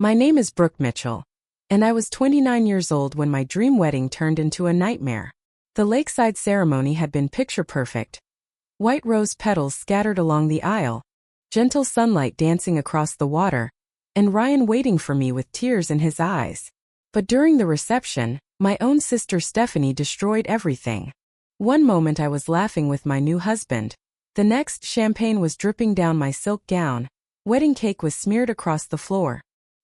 My name is Brooke Mitchell, and I was 29 years old when my dream wedding turned into a nightmare. The lakeside ceremony had been picture perfect. White rose petals scattered along the aisle, gentle sunlight dancing across the water, and Ryan waiting for me with tears in his eyes. But during the reception, my own sister Stephanie destroyed everything. One moment I was laughing with my new husband. The next, champagne was dripping down my silk gown, wedding cake was smeared across the floor,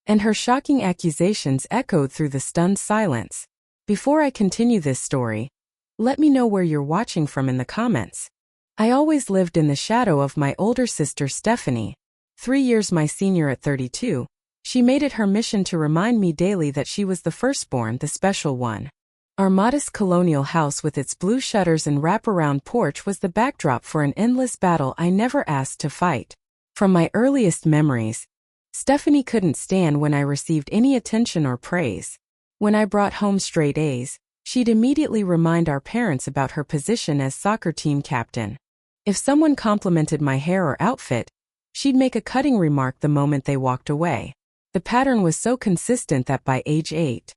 and her shocking accusations echoed through the stunned silence. Before I continue this story, let me know where you're watching from in the comments. I always lived in the shadow of my older sister Stephanie, 3 years my senior at 32. She made it her mission to remind me daily that she was the firstborn, the special one. Our modest colonial house with its blue shutters and wraparound porch was the backdrop for an endless battle I never asked to fight. From my earliest memories, Stephanie couldn't stand when I received any attention or praise. When I brought home straight A's, she'd immediately remind our parents about her position as soccer team captain. If someone complimented my hair or outfit, she'd make a cutting remark the moment they walked away. The pattern was so consistent that by age 8,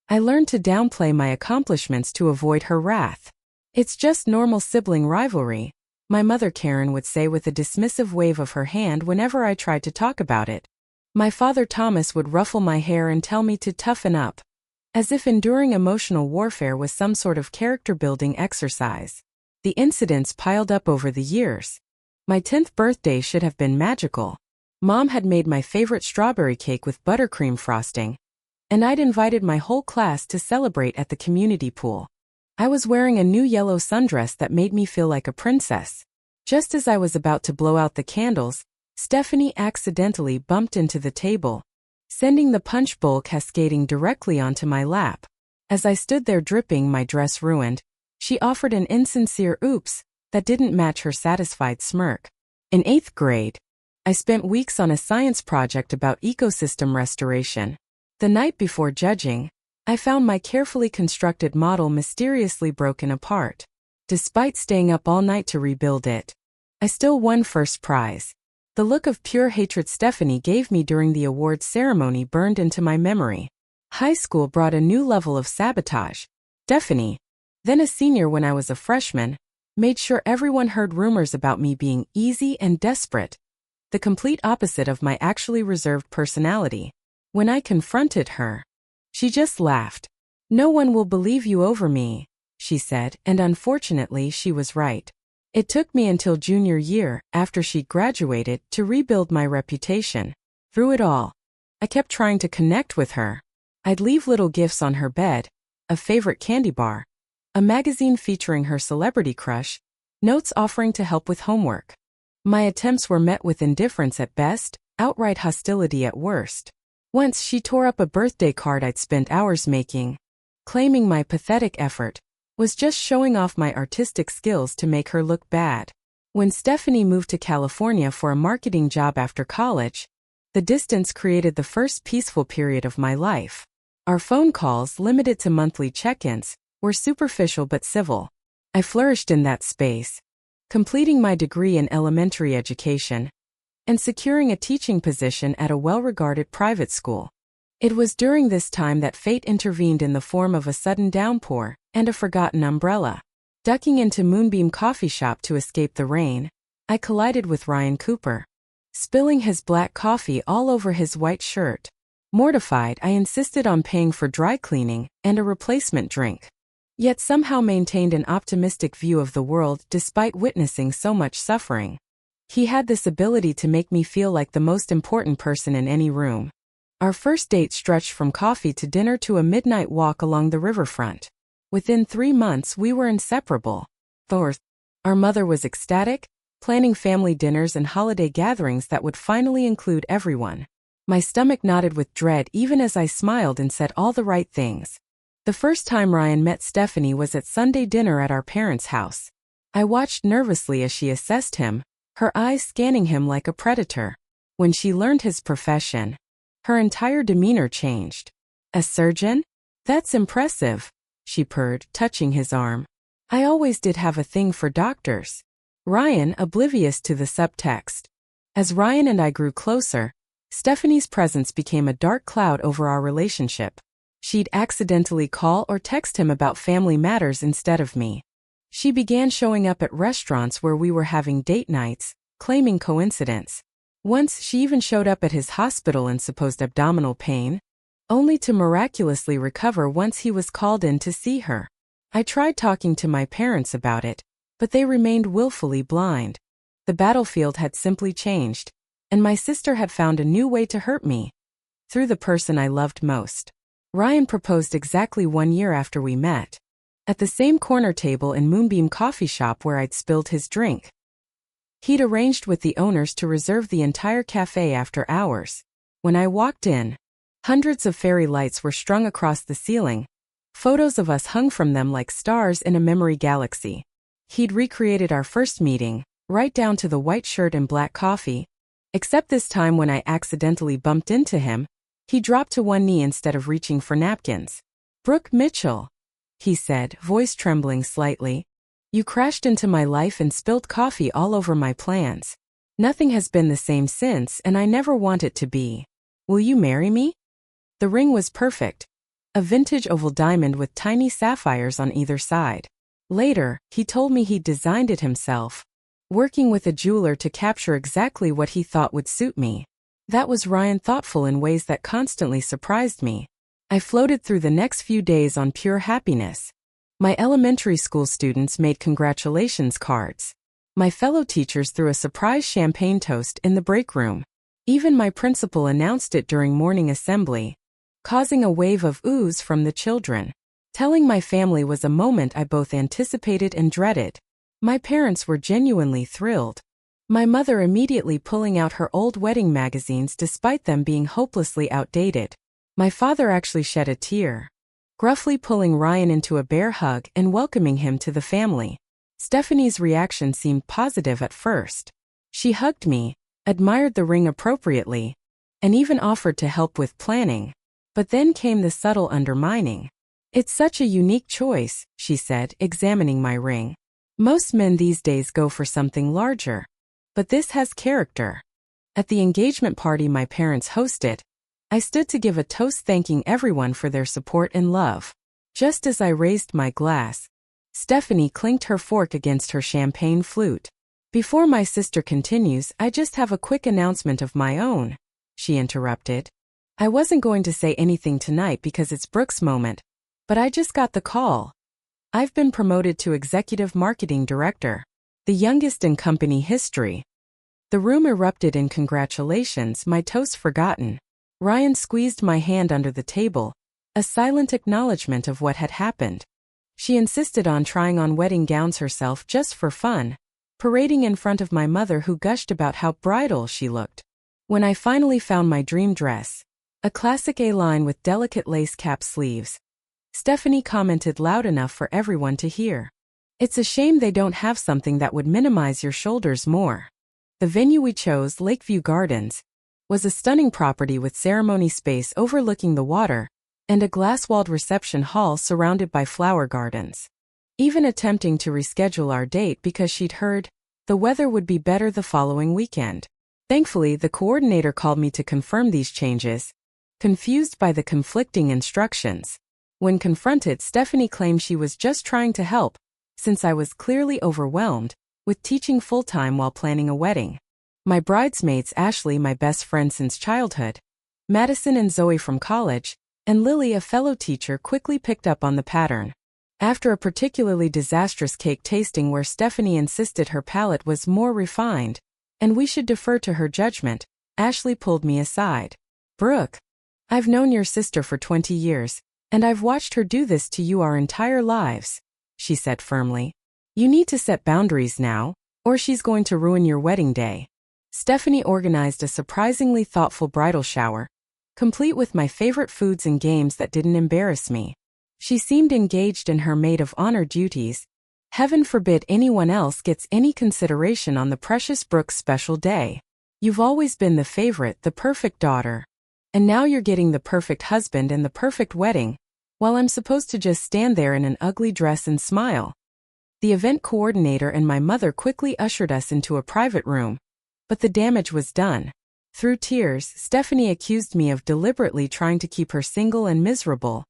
I learned to downplay my accomplishments to avoid her wrath. "It's just normal sibling rivalry," my mother Karen would say with a dismissive wave of her hand whenever I tried to talk about it. My father Thomas would ruffle my hair and tell me to toughen up, as if enduring emotional warfare was some sort of character-building exercise. The incidents piled up over the years. My 10th birthday should have been magical. Mom had made my favorite strawberry cake with buttercream frosting, and I'd invited my whole class to celebrate at the community pool. I was wearing a new yellow sundress that made me feel like a princess. Just as I was about to blow out the candles, Stephanie accidentally bumped into the table, sending the punch bowl cascading directly onto my lap. As I stood there dripping, my dress ruined, she offered an insincere oops that didn't match her satisfied smirk. In 8th grade, I spent weeks on a science project about ecosystem restoration. The night before judging, I found my carefully constructed model mysteriously broken apart. Despite staying up all night to rebuild it, I still won first prize. The look of pure hatred Stephanie gave me during the awards ceremony burned into my memory. High school brought a new level of sabotage. Stephanie, then a senior when I was a freshman, made sure everyone heard rumors about me being easy and desperate, the complete opposite of my actually reserved personality. When I confronted her, she just laughed. "No one will believe you over me," she said, and unfortunately she was right. It took me until junior year, after she graduated, to rebuild my reputation. Through it all, I kept trying to connect with her. I'd leave little gifts on her bed, a favorite candy bar, a magazine featuring her celebrity crush, notes offering to help with homework. My attempts were met with indifference at best, outright hostility at worst. Once she tore up a birthday card I'd spent hours making, claiming my pathetic effort was just showing off my artistic skills to make her look bad. When Stephanie moved to California for a marketing job after college, the distance created the first peaceful period of my life. Our phone calls, limited to monthly check-ins, were superficial but civil. I flourished in that space, completing my degree in elementary education and securing a teaching position at a well-regarded private school. It was during this time that fate intervened in the form of a sudden downpour and a forgotten umbrella. Ducking into Moonbeam Coffee Shop to escape the rain, I collided with Ryan Cooper, spilling his black coffee all over his white shirt. Mortified, I insisted on paying for dry cleaning and a replacement drink, yet somehow maintained an optimistic view of the world despite witnessing so much suffering. He had this ability to make me feel like the most important person in any room. Our first date stretched from coffee to dinner to a midnight walk along the riverfront. Within 3 months we were inseparable. Fourth, our mother was ecstatic, planning family dinners and holiday gatherings that would finally include everyone. My stomach knotted with dread even as I smiled and said all the right things. The first time Ryan met Stephanie was at Sunday dinner at our parents' house. I watched nervously as she assessed him, her eyes scanning him like a predator. When she learned his profession, her entire demeanor changed. "A surgeon? That's impressive," she purred, touching his arm. "I always did have a thing for doctors." Ryan, oblivious to the subtext. As Ryan and I grew closer, Stephanie's presence became a dark cloud over our relationship. She'd accidentally call or text him about family matters instead of me. She began showing up at restaurants where we were having date nights, claiming coincidence. Once she even showed up at his hospital in supposed abdominal pain, only to miraculously recover once he was called in to see her. I tried talking to my parents about it, but they remained willfully blind. The battlefield had simply changed, and my sister had found a new way to hurt me. Through the person I loved most. Ryan proposed exactly 1 year after we met. At the same corner table in Moonbeam Coffee Shop where I'd spilled his drink. He'd arranged with the owners to reserve the entire cafe after hours. When I walked in, hundreds of fairy lights were strung across the ceiling. Photos of us hung from them like stars in a memory galaxy. He'd recreated our first meeting, right down to the white shirt and black coffee. Except this time when I accidentally bumped into him, he dropped to one knee instead of reaching for napkins. "Brooke Mitchell," he said, voice trembling slightly. "You crashed into my life and spilled coffee all over my plans. Nothing has been the same since, and I never want it to be. Will you marry me?" The ring was perfect. A vintage oval diamond with tiny sapphires on either side. Later, he told me he'd designed it himself, working with a jeweler to capture exactly what he thought would suit me. That was Ryan, thoughtful in ways that constantly surprised me. I floated through the next few days on pure happiness. My elementary school students made congratulations cards. My fellow teachers threw a surprise champagne toast in the break room. Even my principal announced it during morning assembly, causing a wave of oohs from the children. Telling my family was a moment I both anticipated and dreaded. My parents were genuinely thrilled. My mother immediately pulling out her old wedding magazines despite them being hopelessly outdated. My father actually shed a tear, gruffly pulling Ryan into a bear hug and welcoming him to the family. Stephanie's reaction seemed positive at first. She hugged me, admired the ring appropriately, and even offered to help with planning. But then came the subtle undermining. "It's such a unique choice," she said, examining my ring. "Most men these days go for something larger. But this has character." At the engagement party my parents hosted, I stood to give a toast thanking everyone for their support and love. Just as I raised my glass, Stephanie clinked her fork against her champagne flute. "Before my sister continues, I just have a quick announcement of my own," she interrupted. "I wasn't going to say anything tonight because it's Brooke's moment, but I just got the call. I've been promoted to Executive Marketing Director, the youngest in company history." The room erupted in congratulations, my toast forgotten. Ryan squeezed my hand under the table, a silent acknowledgement of what had happened. She insisted on trying on wedding gowns herself just for fun, parading in front of my mother who gushed about how bridal she looked. When I finally found my dream dress, a classic A-line with delicate lace cap sleeves, Stephanie commented loud enough for everyone to hear. "It's a shame they don't have something that would minimize your shoulders more." The venue we chose, Lakeview Gardens, was a stunning property with ceremony space overlooking the water and a glass-walled reception hall surrounded by flower gardens. Even attempting to reschedule our date because she'd heard the weather would be better the following weekend. Thankfully, the coordinator called me to confirm these changes, confused by the conflicting instructions. When confronted, Stephanie claimed she was just trying to help, since I was clearly overwhelmed with teaching full-time while planning a wedding. My bridesmaids, Ashley, my best friend since childhood, Madison and Zoe from college, and Lily, a fellow teacher, quickly picked up on the pattern. After a particularly disastrous cake tasting where Stephanie insisted her palate was more refined, and we should defer to her judgment, Ashley pulled me aside. "Brooke, I've known your sister for 20 years, and I've watched her do this to you our entire lives," she said firmly. "You need to set boundaries now, or she's going to ruin your wedding day." Stephanie organized a surprisingly thoughtful bridal shower, complete with my favorite foods and games that didn't embarrass me. She seemed engaged in her maid of honor duties. Heaven forbid anyone else gets any consideration on the precious Brooke's special day. "You've always been the favorite, the perfect daughter. And now you're getting the perfect husband and the perfect wedding, while I'm supposed to just stand there in an ugly dress and smile." The event coordinator and my mother quickly ushered us into a private room, but the damage was done. Through tears, Stephanie accused me of deliberately trying to keep her single and miserable,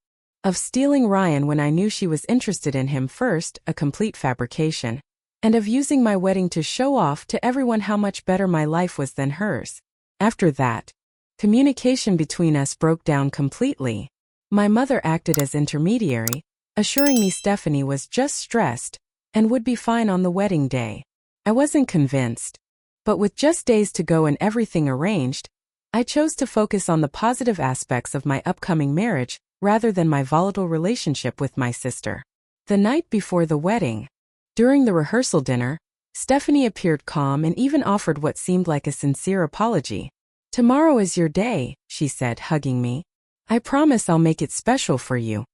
of stealing Ryan when I knew she was interested in him first, a complete fabrication, and of using my wedding to show off to everyone how much better my life was than hers. After that, communication between us broke down completely. My mother acted as intermediary, assuring me Stephanie was just stressed and would be fine on the wedding day. I wasn't convinced, but with just days to go and everything arranged, I chose to focus on the positive aspects of my upcoming marriage rather than my volatile relationship with my sister. The night before the wedding, during the rehearsal dinner, Stephanie appeared calm and even offered what seemed like a sincere apology. "Tomorrow is your day," she said, hugging me. "I promise I'll make it special for you."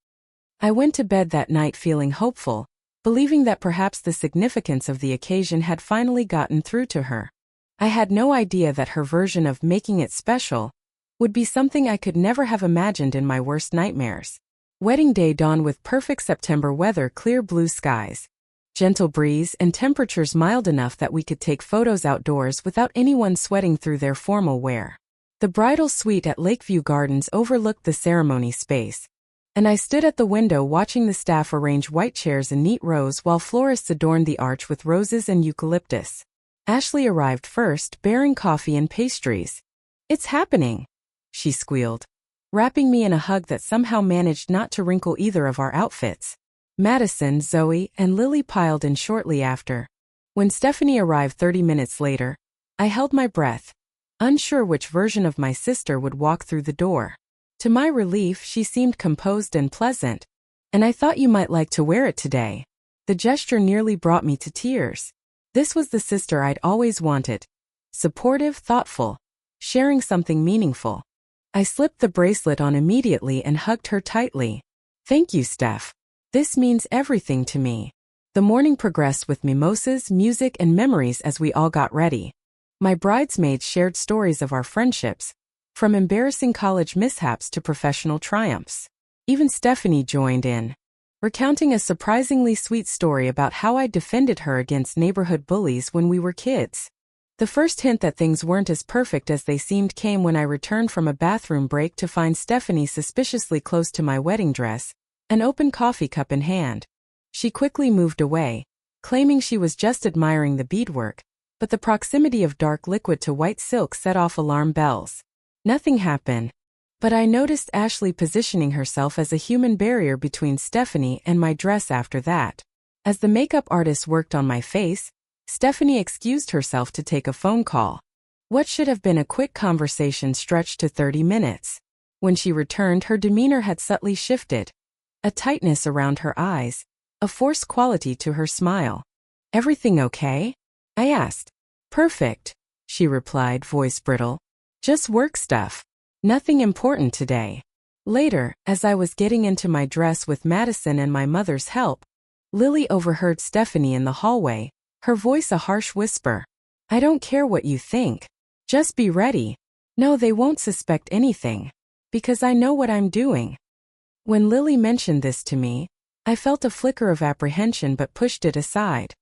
I went to bed that night feeling hopeful, believing that perhaps the significance of the occasion had finally gotten through to her. I had no idea that her version of making it special would be something I could never have imagined in my worst nightmares. Wedding day dawned with perfect September weather, clear blue skies, gentle breeze, and temperatures mild enough that we could take photos outdoors without anyone sweating through their formal wear. The bridal suite at Lakeview Gardens overlooked the ceremony space, and I stood at the window watching the staff arrange white chairs in neat rows while florists adorned the arch with roses and eucalyptus. Ashley arrived first, bearing coffee and pastries. "It's happening," she squealed, wrapping me in a hug that somehow managed not to wrinkle either of our outfits. Madison, Zoe, and Lily piled in shortly after. When Stephanie arrived 30 minutes later, I held my breath, unsure which version of my sister would walk through the door. To my relief, she seemed composed and pleasant. "And I thought you might like to wear it today." The gesture nearly brought me to tears. This was the sister I'd always wanted. Supportive, thoughtful, sharing something meaningful. I slipped the bracelet on immediately and hugged her tightly. "Thank you, Steph. This means everything to me." The morning progressed with mimosas, music, and memories as we all got ready. My bridesmaids shared stories of our friendships, from embarrassing college mishaps to professional triumphs. Even Stephanie joined in, recounting a surprisingly sweet story about how I defended her against neighborhood bullies when we were kids. The first hint that things weren't as perfect as they seemed came when I returned from a bathroom break to find Stephanie suspiciously close to my wedding dress, an open coffee cup in hand. She quickly moved away, claiming she was just admiring the beadwork, but the proximity of dark liquid to white silk set off alarm bells. Nothing happened, but I noticed Ashley positioning herself as a human barrier between Stephanie and my dress after that. As the makeup artist worked on my face, Stephanie excused herself to take a phone call. What should have been a quick conversation stretched to 30 minutes. When she returned, her demeanor had subtly shifted. A tightness around her eyes, a forced quality to her smile. "Everything okay?" I asked. "Perfect," she replied, voice brittle. "Just work stuff. Nothing important today." Later, as I was getting into my dress with Madison and my mother's help, Lily overheard Stephanie in the hallway, her voice a harsh whisper. "I don't care what you think. Just be ready. No, they won't suspect anything, because I know what I'm doing." When Lily mentioned this to me, I felt a flicker of apprehension but pushed it aside.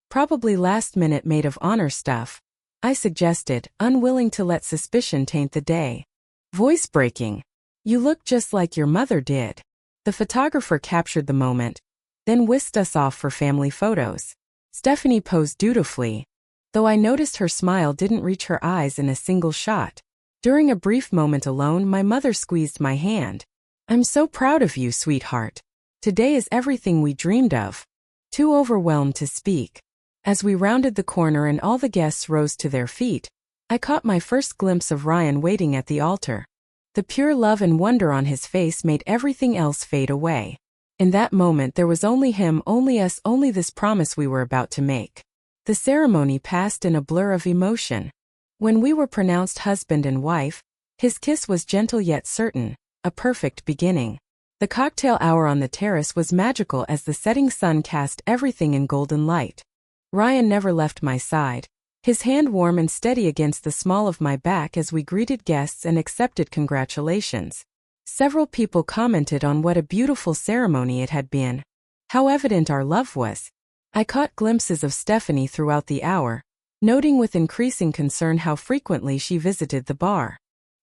"Probably last-minute maid of honor stuff," I suggested, unwilling to let suspicion taint the day. "Voice breaking. You look just like your mother did." The photographer captured the moment, then whisked us off for family photos. Stephanie posed dutifully, though I noticed her smile didn't reach her eyes in a single shot. During a brief moment alone, my mother squeezed my hand. "I'm so proud of you, sweetheart. Today is everything we dreamed of." Too overwhelmed to speak. As we rounded the corner and all the guests rose to their feet, I caught my first glimpse of Ryan waiting at the altar. The pure love and wonder on his face made everything else fade away. In that moment there was only him, only us, only this promise we were about to make. The ceremony passed in a blur of emotion. When we were pronounced husband and wife, his kiss was gentle yet certain, a perfect beginning. The cocktail hour on the terrace was magical as the setting sun cast everything in golden light. Ryan never left my side, his hand warm and steady against the small of my back as we greeted guests and accepted congratulations. Several people commented on what a beautiful ceremony it had been, how evident our love was. I caught glimpses of Stephanie throughout the hour, noting with increasing concern how frequently she visited the bar.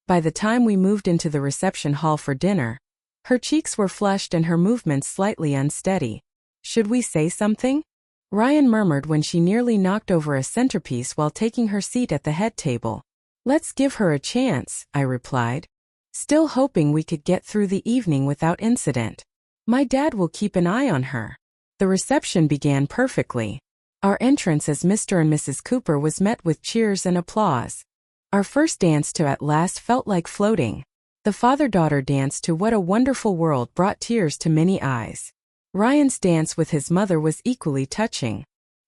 By the time we moved into the reception hall for dinner, her cheeks were flushed and her movements slightly unsteady. "Should we say something?" Ryan murmured when she nearly knocked over a centerpiece while taking her seat at the head table. "Let's give her a chance," I replied, still hoping we could get through the evening without incident. "My dad will keep an eye on her." The reception began perfectly. Our entrance as Mr. and Mrs. Cooper was met with cheers and applause. Our first dance to At Last felt like floating. The father-daughter dance to What a Wonderful World brought tears to many eyes. Ryan's dance with his mother was equally touching.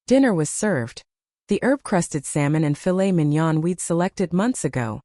Dinner was served. The herb-crusted salmon and filet mignon we'd selected months ago.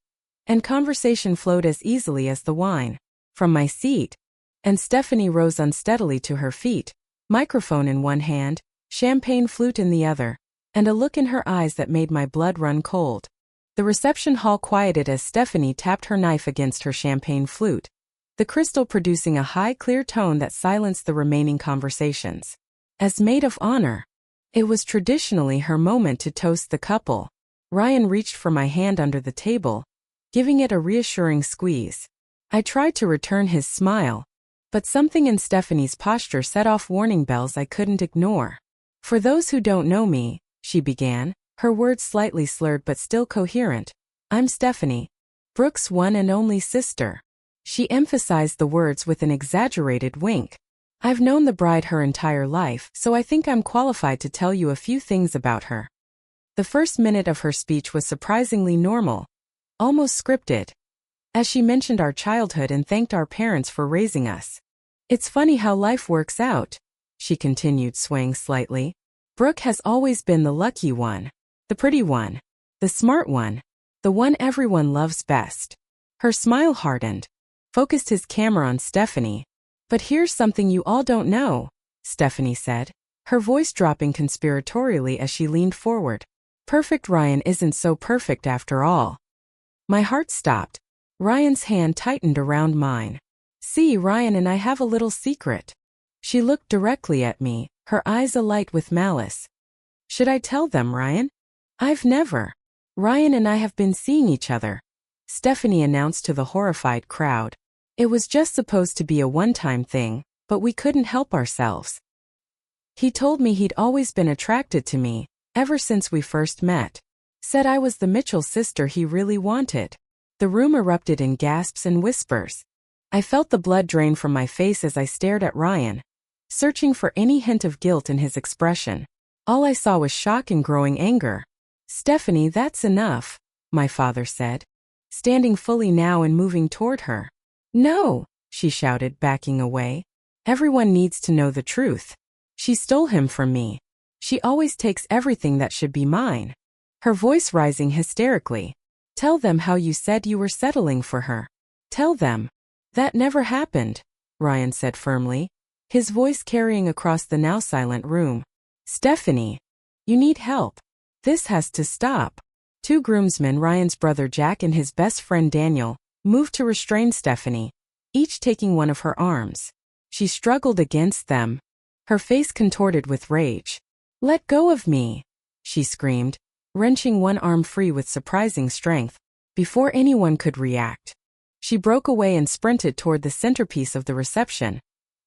And conversation flowed as easily as the wine. From my seat, and Stephanie rose unsteadily to her feet, microphone in one hand, champagne flute in the other, and a look in her eyes that made my blood run cold. The reception hall quieted as Stephanie tapped her knife against her champagne flute, the crystal producing a high, clear tone that silenced the remaining conversations. As maid of honor, it was traditionally her moment to toast the couple. Ryan reached for my hand under the table, giving it a reassuring squeeze. I tried to return his smile, but something in Stephanie's posture set off warning bells I couldn't ignore. "For those who don't know me," she began, her words slightly slurred but still coherent, "I'm Stephanie, Brooke's one and only sister." She emphasized the words with an exaggerated wink. "I've known the bride her entire life, so I think I'm qualified to tell you a few things about her." The first minute of her speech was surprisingly normal, almost scripted, as she mentioned our childhood and thanked our parents for raising us. "It's funny how life works out," she continued, swaying slightly. "Brooke has always been the lucky one, the pretty one, the smart one, the one everyone loves best." Her smile hardened, focused his camera on Stephanie. "But here's something you all don't know," Stephanie said, her voice dropping conspiratorially as she leaned forward. "Perfect Ryan isn't so perfect after all." My heart stopped. Ryan's hand tightened around mine. "See, Ryan and I have a little secret." She looked directly at me, her eyes alight with malice. "Should I tell them, Ryan?" "I've never. Ryan and I have been seeing each other," Stephanie announced to the horrified crowd. "It was just supposed to be a one-time thing, but we couldn't help ourselves. He told me he'd always been attracted to me, ever since we first met. Said I was the Mitchell sister he really wanted." The room erupted in gasps and whispers. I felt the blood drain from my face as I stared at Ryan, searching for any hint of guilt in his expression. All I saw was shock and growing anger. "Stephanie, that's enough," my father said, standing fully now and moving toward her. "No," she shouted, backing away. "Everyone needs to know the truth. She stole him from me. She always takes everything that should be mine." Her voice rising hysterically. "Tell them how you said you were settling for her. Tell them." "That never happened," Ryan said firmly, his voice carrying across the now silent room. "Stephanie, you need help. This has to stop." Two groomsmen, Ryan's brother Jack and his best friend Daniel, moved to restrain Stephanie, each taking one of her arms. She struggled against them, her face contorted with rage. "Let go of me," she screamed, wrenching one arm free with surprising strength. Before anyone could react, she broke away and sprinted toward the centerpiece of the reception,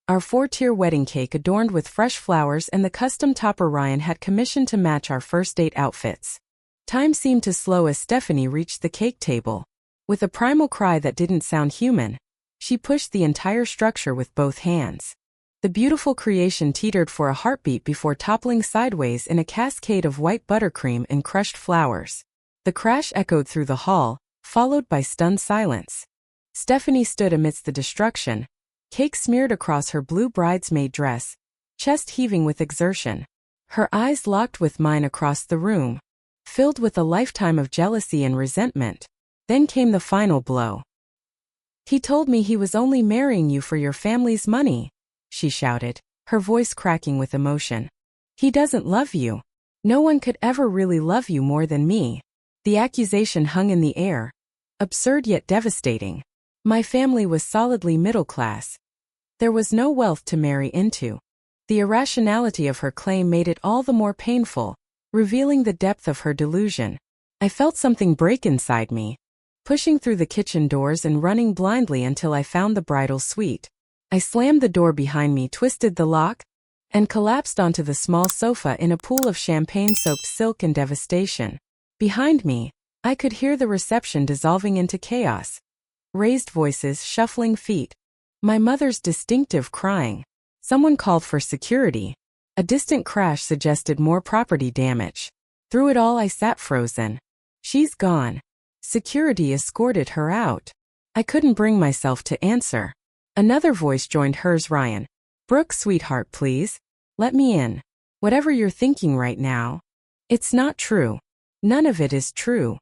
our 4-tier wedding cake adorned with fresh flowers and the custom topper Ryan had commissioned to match our first date outfits. Time seemed to slow as Stephanie reached the cake table. With a primal cry that didn't sound human, she pushed the entire structure with both hands. The beautiful creation teetered for a heartbeat before toppling sideways in a cascade of white buttercream and crushed flowers. The crash echoed through the hall, followed by stunned silence. Stephanie stood amidst the destruction, cake smeared across her blue bridesmaid dress, chest heaving with exertion. Her eyes locked with mine across the room, filled with a lifetime of jealousy and resentment. Then came the final blow. "He told me he was only marrying you for your family's money," she shouted, her voice cracking with emotion. "He doesn't love you. No one could ever really love you more than me." The accusation hung in the air, absurd yet devastating. My family was solidly middle class. There was no wealth to marry into. The irrationality of her claim made it all the more painful. revealing the depth of her delusion. I felt something break inside me, pushing through the kitchen doors and running blindly until I found the bridal suite. I slammed the door behind me, twisted the lock, and collapsed onto the small sofa in a pool of champagne-soaked silk and devastation. Behind me, I could hear the reception dissolving into chaos. Raised voices, shuffling feet. My mother's distinctive crying. Someone called for security. A distant crash suggested more property damage. Through it all I sat frozen. She's gone. Security escorted her out. I couldn't bring myself to answer. Another voice joined hers. Ryan. Brooke, sweetheart, please. Let me in. Whatever you're thinking right now. It's not true. None of it is true.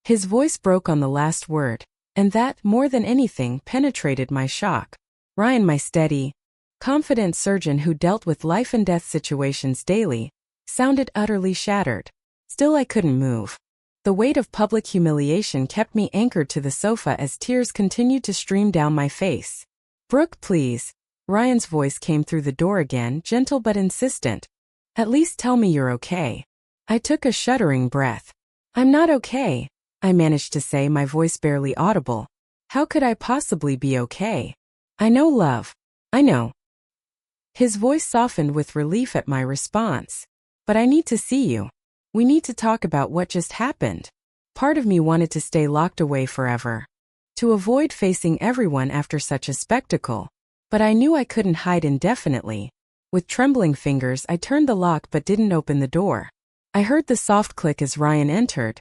His voice broke on the last word, and that, more than anything, penetrated my shock. Ryan, my steady, confident surgeon who dealt with life and death situations daily, sounded utterly shattered. Still I couldn't move. The weight of public humiliation kept me anchored to the sofa as tears continued to stream down my face. Brooke, please. Ryan's voice came through the door again, gentle but insistent. At least tell me you're okay. I took a shuddering breath. I'm not okay, I managed to say, my voice barely audible. How could I possibly be okay? I know, love. I know. His voice softened with relief at my response. But I need to see you. We need to talk about what just happened. Part of me wanted to stay locked away forever, to avoid facing everyone after such a spectacle. But I knew I couldn't hide indefinitely. With trembling fingers, I turned the lock but didn't open the door. I heard the soft click as Ryan entered.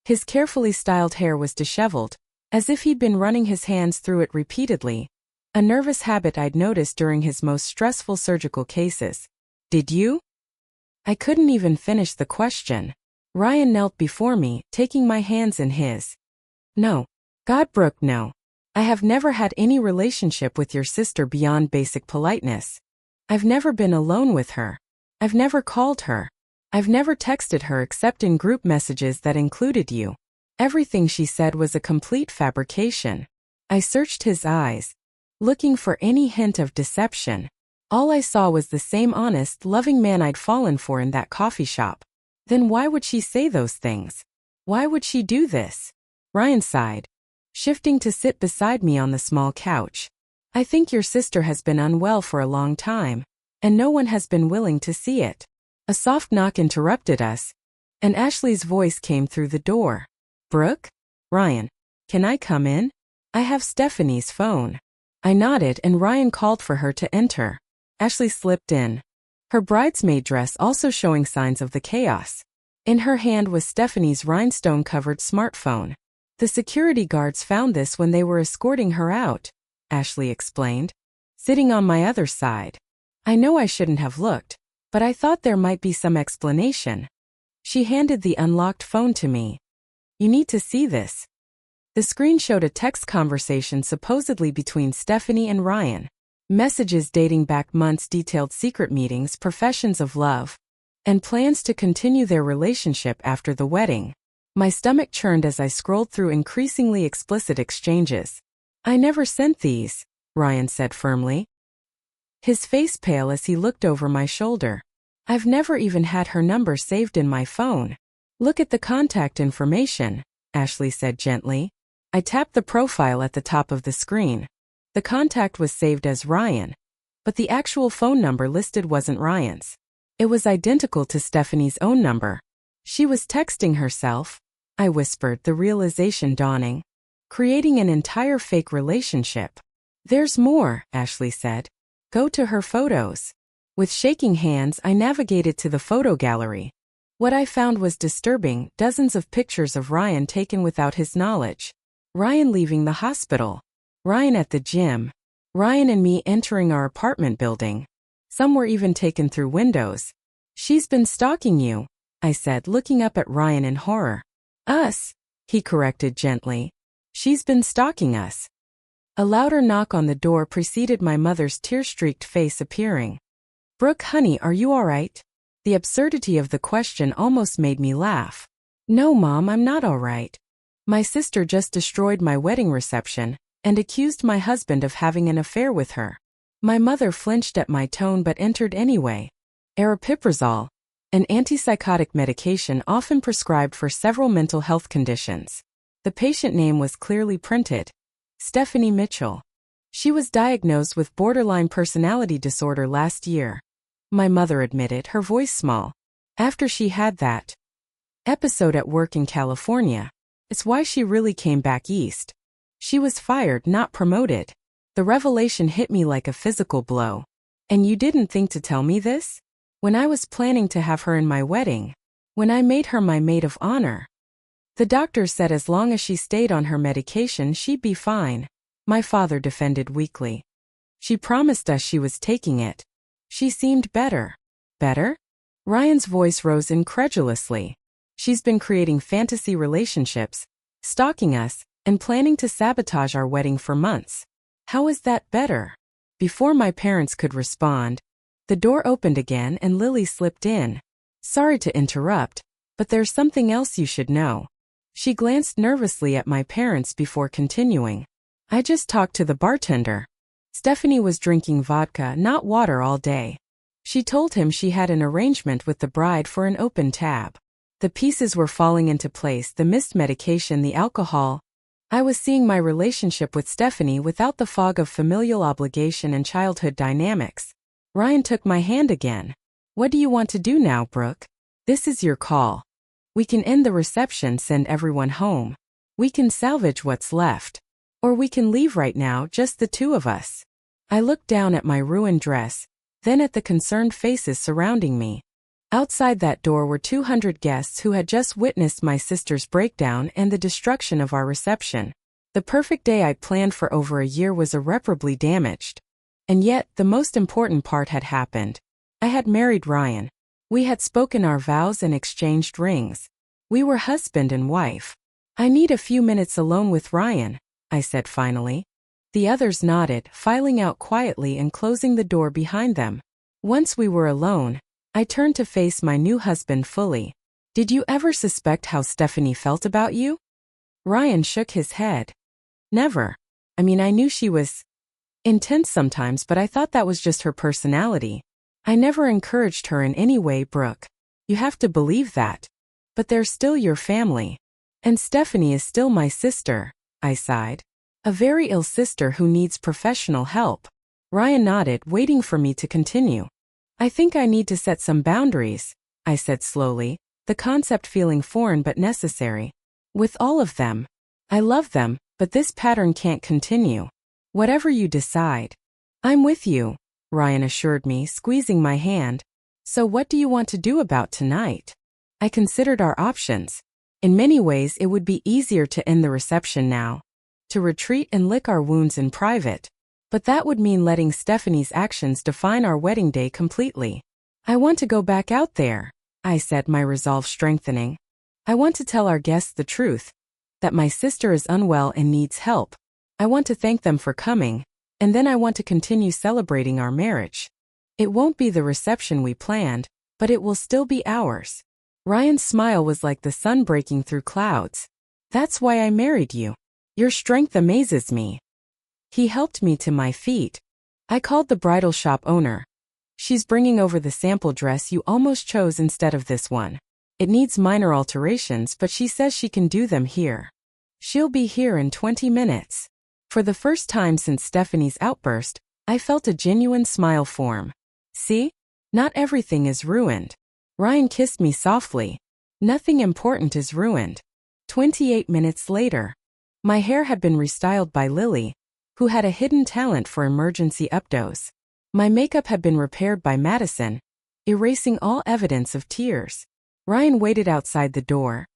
His carefully styled hair was disheveled, as if he'd been running his hands through it repeatedly, a nervous habit I'd noticed during his most stressful surgical cases. Did you? I couldn't even finish the question. Ryan knelt before me, taking my hands in his. No. God, Brooke, no. I have never had any relationship with your sister beyond basic politeness. I've never been alone with her. I've never called her. I've never texted her except in group messages that included you. Everything she said was a complete fabrication. I searched his eyes, looking for any hint of deception. All I saw was the same honest, loving man I'd fallen for in that coffee shop. Then why would she say those things? Why would she do this? Ryan sighed, shifting to sit beside me on the small couch. I think your sister has been unwell for a long time, and no one has been willing to see it. A soft knock interrupted us, and Ashley's voice came through the door. Brooke? Ryan, can I come in? I have Stephanie's phone. I nodded and Ryan called for her to enter. Ashley slipped in, her bridesmaid dress also showing signs of the chaos. In her hand was Stephanie's rhinestone-covered smartphone. The security guards found this when they were escorting her out, Ashley explained, sitting on my other side. I know I shouldn't have looked, but I thought there might be some explanation. She handed the unlocked phone to me. You need to see this. The screen showed a text conversation supposedly between Stephanie and Ryan. Messages dating back months detailed secret meetings, professions of love, and plans to continue their relationship after the wedding. My stomach churned as I scrolled through increasingly explicit exchanges. I never sent these, Ryan said firmly, his face pale as he looked over my shoulder. I've never even had her number saved in my phone. Look at the contact information, Ashley said gently. I tapped the profile at the top of the screen. The contact was saved as Ryan, but the actual phone number listed wasn't Ryan's. It was identical to Stephanie's own number. She was texting herself, I whispered, the realization dawning, creating an entire fake relationship. There's more, Ashley said. Go to her photos. With shaking hands, I navigated to the photo gallery. What I found was disturbing, dozens of pictures of Ryan taken without his knowledge. Ryan leaving the hospital. Ryan at the gym. Ryan and me entering our apartment building. Some were even taken through windows. She's been stalking you, I said, looking up at Ryan in horror. Us, he corrected gently. She's been stalking us. A louder knock on the door preceded my mother's tear-streaked face appearing. Brooke, honey, are you all right? The absurdity of the question almost made me laugh. No, Mom, I'm not all right. My sister just destroyed my wedding reception and accused my husband of having an affair with her. My mother flinched at my tone but entered anyway. Aripiprazole, an antipsychotic medication often prescribed for several mental health conditions. The patient name was clearly printed: Stephanie Mitchell. She was diagnosed with borderline personality disorder last year, my mother admitted, her voice small. After she had that episode at work in California, it's why she really came back east. She was fired, not promoted. The revelation hit me like a physical blow. And you didn't think to tell me this? When I was planning to have her in my wedding, when I made her my maid of honor. The doctor said as long as she stayed on her medication she'd be fine, my father defended weakly. She promised us she was taking it. She seemed better. Better? Ryan's voice rose incredulously. She's been creating fantasy relationships, stalking us, and planning to sabotage our wedding for months. How is that better? Before my parents could respond, the door opened again and Lily slipped in. Sorry to interrupt, but there's something else you should know. She glanced nervously at my parents before continuing. I just talked to the bartender. Stephanie was drinking vodka, not water, all day. She told him she had an arrangement with the bride for an open tab. The pieces were falling into place: the missed medication, the alcohol. I was seeing my relationship with Stephanie without the fog of familial obligation and childhood dynamics. Ryan took my hand again. What do you want to do now, Brooke? This is your call. We can end the reception, send everyone home. We can salvage what's left. Or we can leave right now, just the two of us. I looked down at my ruined dress, then at the concerned faces surrounding me. Outside that door were 200 guests who had just witnessed my sister's breakdown and the destruction of our reception. The perfect day I'd planned for over a year was irreparably damaged. And yet, the most important part had happened. I had married Ryan. We had spoken our vows and exchanged rings. We were husband and wife. I need a few minutes alone with Ryan, I said finally. The others nodded, filing out quietly and closing the door behind them. Once we were alone, I turned to face my new husband fully. Did you ever suspect how Stephanie felt about you? Ryan shook his head. Never. I mean, I knew she was intense sometimes, but I thought that was just her personality. I never encouraged her in any way, Brooke. You have to believe that. But they're still your family. And Stephanie is still my sister, I sighed. A very ill sister who needs professional help. Ryan nodded, waiting for me to continue. I think I need to set some boundaries, I said slowly, the concept feeling foreign but necessary. With all of them. I love them, but this pattern can't continue. Whatever you decide. I'm with you, Ryan assured me, squeezing my hand. So what do you want to do about tonight? I considered our options. In many ways it would be easier to end the reception now. To retreat and lick our wounds in private. But that would mean letting Stephanie's actions define our wedding day completely. I want to go back out there, I said, my resolve strengthening. I want to tell our guests the truth. That my sister is unwell and needs help. I want to thank them for coming, and then I want to continue celebrating our marriage. It won't be the reception we planned, but it will still be ours. Ryan's smile was like the sun breaking through clouds. That's why I married you. Your strength amazes me. He helped me to my feet. I called the bridal shop owner. She's bringing over the sample dress you almost chose instead of this one. It needs minor alterations, but she says she can do them here. She'll be here in 20 minutes. For the first time since Stephanie's outburst, I felt a genuine smile form. See? Not everything is ruined. Ryan kissed me softly. Nothing important is ruined. 28 minutes later. My hair had been restyled by Lily, who had a hidden talent for emergency updos. My makeup had been repaired by Madison, erasing all evidence of tears. Ryan waited outside the door.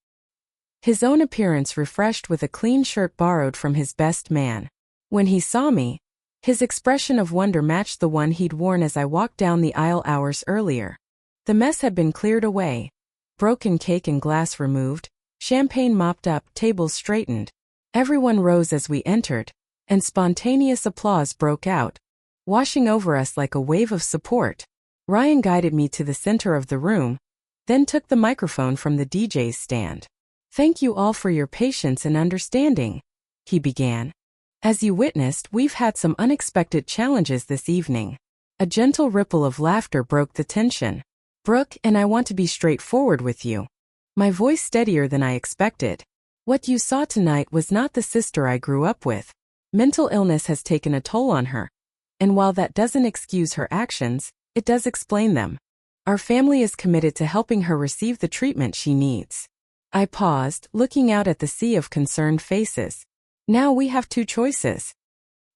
His own appearance refreshed with a clean shirt borrowed from his best man. When he saw me, his expression of wonder matched the one he'd worn as I walked down the aisle hours earlier. The mess had been cleared away. Broken cake and glass removed, champagne mopped up, tables straightened. Everyone rose as we entered, and spontaneous applause broke out, washing over us like a wave of support. Ryan guided me to the center of the room, then took the microphone from the DJ's stand. Thank you all for your patience and understanding, he began. As you witnessed, we've had some unexpected challenges this evening. A gentle ripple of laughter broke the tension. Brooke, and I want to be straightforward with you. My voice steadier than I expected. What you saw tonight was not the sister I grew up with. Mental illness has taken a toll on her. And while that doesn't excuse her actions, it does explain them. Our family is committed to helping her receive the treatment she needs. I paused, looking out at the sea of concerned faces. Now we have two choices.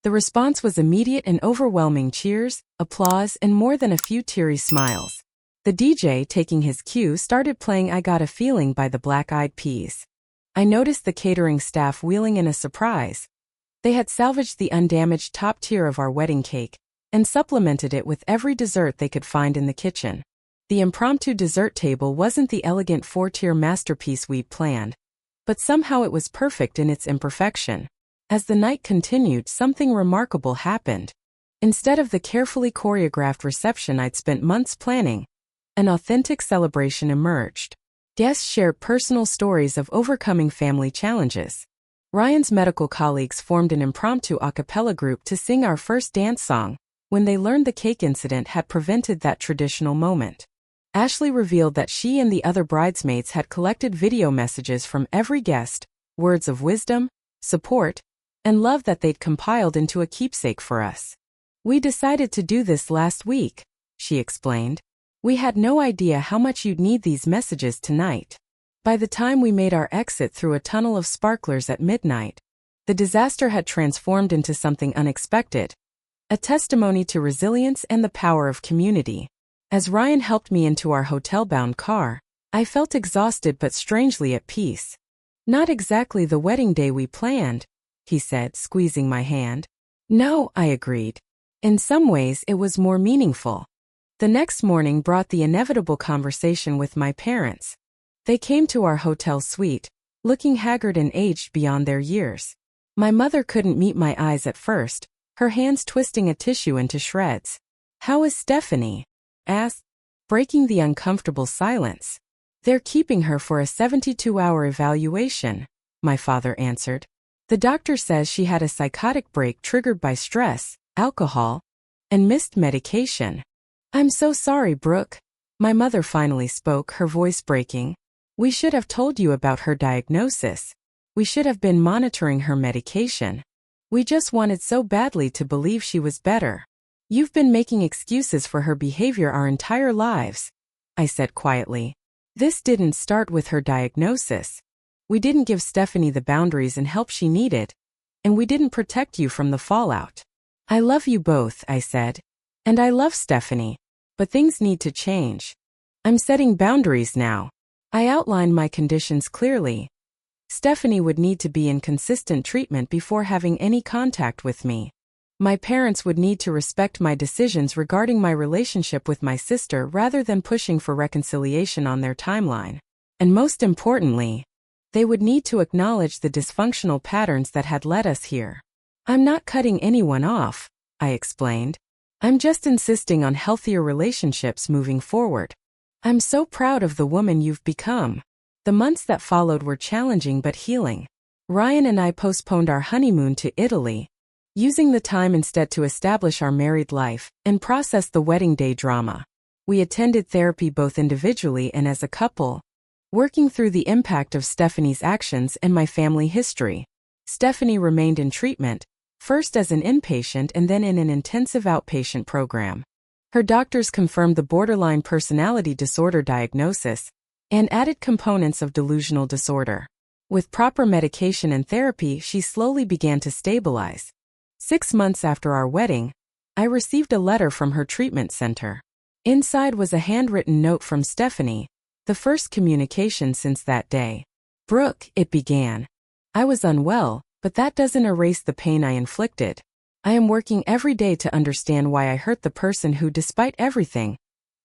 The response was immediate and overwhelming: cheers, applause, and more than a few teary smiles. The DJ, taking his cue, started playing "I Got a Feeling" by the Black Eyed Peas. I noticed the catering staff wheeling in a surprise. They had salvaged the undamaged top tier of our wedding cake and supplemented it with every dessert they could find in the kitchen. The impromptu dessert table wasn't the elegant four-tier masterpiece we'd planned, but somehow it was perfect in its imperfection. As the night continued, something remarkable happened. Instead of the carefully choreographed reception I'd spent months planning, an authentic celebration emerged. Guests shared personal stories of overcoming family challenges. Ryan's medical colleagues formed an impromptu a cappella group to sing our first dance song when they learned the cake incident had prevented that traditional moment. Ashley revealed that she and the other bridesmaids had collected video messages from every guest, words of wisdom, support, and love that they'd compiled into a keepsake for us. "We decided to do this last week," she explained. "We had no idea how much you'd need these messages tonight." By the time we made our exit through a tunnel of sparklers at midnight, the disaster had transformed into something unexpected, a testimony to resilience and the power of community. As Ryan helped me into our hotel-bound car, I felt exhausted but strangely at peace. "Not exactly the wedding day we planned," he said, squeezing my hand. "No," I agreed. "In some ways it was more meaningful." The next morning brought the inevitable conversation with my parents. They came to our hotel suite, looking haggard and aged beyond their years. My mother couldn't meet my eyes at first, her hands twisting a tissue into shreds. "How is Stephanie?" asked, breaking the uncomfortable silence. "They're keeping her for a 72-hour evaluation," my father answered. "The doctor says she had a psychotic break triggered by stress, alcohol, and missed medication." "I'm so sorry, Brooke." My mother finally spoke, her voice breaking. "We should have told you about her diagnosis. We should have been monitoring her medication. We just wanted so badly to believe she was better. You've been making excuses for her behavior our entire lives," I said quietly. "This didn't start with her diagnosis. We didn't give Stephanie the boundaries and help she needed, and we didn't protect you from the fallout. I love you both," I said. "And I love Stephanie. But things need to change. I'm setting boundaries now." I outlined my conditions clearly. Stephanie would need to be in consistent treatment before having any contact with me. My parents would need to respect my decisions regarding my relationship with my sister rather than pushing for reconciliation on their timeline. And most importantly, they would need to acknowledge the dysfunctional patterns that had led us here. "I'm not cutting anyone off," I explained. "I'm just insisting on healthier relationships moving forward. I'm so proud of the woman you've become." The months that followed were challenging but healing. Ryan and I postponed our honeymoon to Italy, using the time instead to establish our married life and process the wedding day drama. We attended therapy both individually and as a couple, working through the impact of Stephanie's actions and my family history. Stephanie remained in treatment, first as an inpatient and then in an intensive outpatient program. Her doctors confirmed the borderline personality disorder diagnosis and added components of delusional disorder. With proper medication and therapy, she slowly began to stabilize. 6 months after our wedding, I received a letter from her treatment center. Inside was a handwritten note from Stephanie, the first communication since that day. "Brooke," it began. "I was unwell, but that doesn't erase the pain I inflicted. I am working every day to understand why I hurt the person who, despite everything,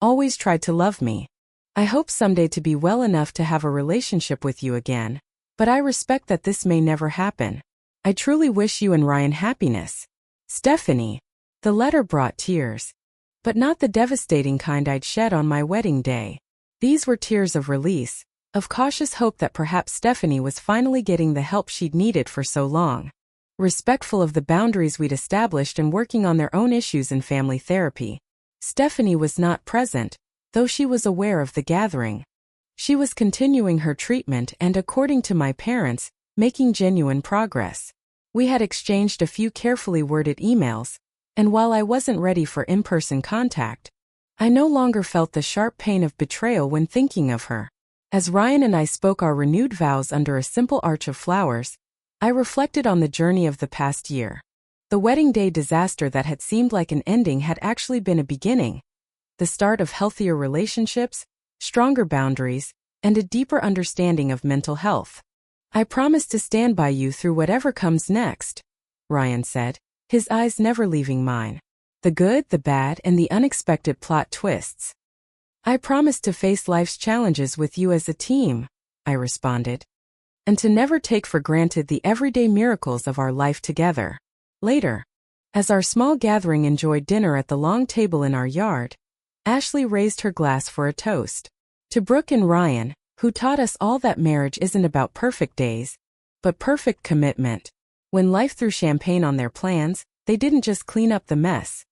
always tried to love me. I hope someday to be well enough to have a relationship with you again, but I respect that this may never happen. I truly wish you and Ryan happiness. Stephanie." The letter brought tears, but not the devastating kind I'd shed on my wedding day. These were tears of release, of cautious hope that perhaps Stephanie was finally getting the help she'd needed for so long. Respectful of the boundaries we'd established and working on their own issues in family therapy, Stephanie was not present, Though she was aware of the gathering, she was continuing her treatment and, according to my parents, making genuine progress. We had exchanged a few carefully worded emails, and while I wasn't ready for in-person contact, I no longer felt the sharp pain of betrayal when thinking of her. As Ryan and I spoke our renewed vows under a simple arch of flowers, I reflected on the journey of the past year. The wedding day disaster that had seemed like an ending had actually been a beginning, the start of healthier relationships, stronger boundaries, and a deeper understanding of mental health. I promise to stand by you through whatever comes next, Ryan said, his eyes never leaving mine. The good, the bad, and the unexpected plot twists. I promise to face life's challenges with you as a team, I responded, and to never take for granted the everyday miracles of our life together. Later, as our small gathering enjoyed dinner at the long table in our yard, Ashley raised her glass for a toast. To Brooke and Ryan, who taught us all that marriage isn't about perfect days, but perfect commitment. When life threw champagne on their plans, they didn't just clean up the mess.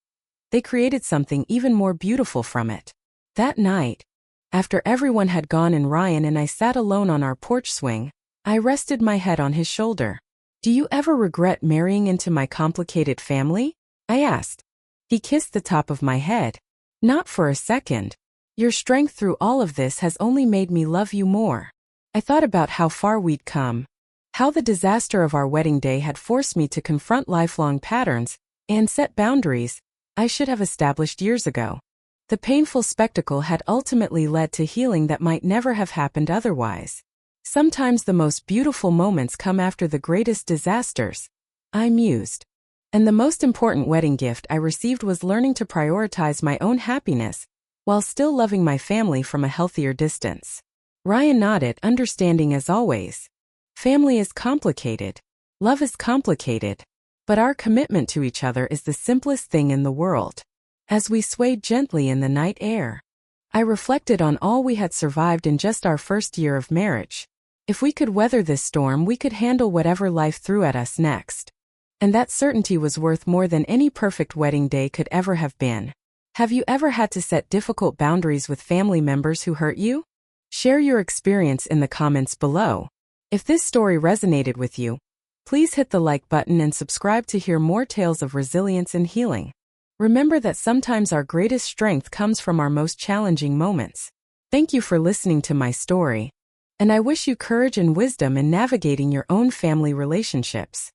They created something even more beautiful from it. That night, after everyone had gone and Ryan and I sat alone on our porch swing, I rested my head on his shoulder. "Do you ever regret marrying into my complicated family?" I asked. He kissed the top of my head. "Not for a second. Your strength through all of this has only made me love you more." I thought about how far we'd come, how the disaster of our wedding day had forced me to confront lifelong patterns and set boundaries I should have established years ago. The painful spectacle had ultimately led to healing that might never have happened otherwise. Sometimes the most beautiful moments come after the greatest disasters, I mused. And the most important wedding gift I received was learning to prioritize my own happiness while still loving my family from a healthier distance. Ryan nodded, understanding as always. Family is complicated. Love is complicated. But our commitment to each other is the simplest thing in the world. As we swayed gently in the night air, I reflected on all we had survived in just our first year of marriage. If we could weather this storm, we could handle whatever life threw at us next. And that certainty was worth more than any perfect wedding day could ever have been. Have you ever had to set difficult boundaries with family members who hurt you? Share your experience in the comments below. If this story resonated with you, please hit the like button and subscribe to hear more tales of resilience and healing. Remember that sometimes our greatest strength comes from our most challenging moments. Thank you for listening to my story, and I wish you courage and wisdom in navigating your own family relationships.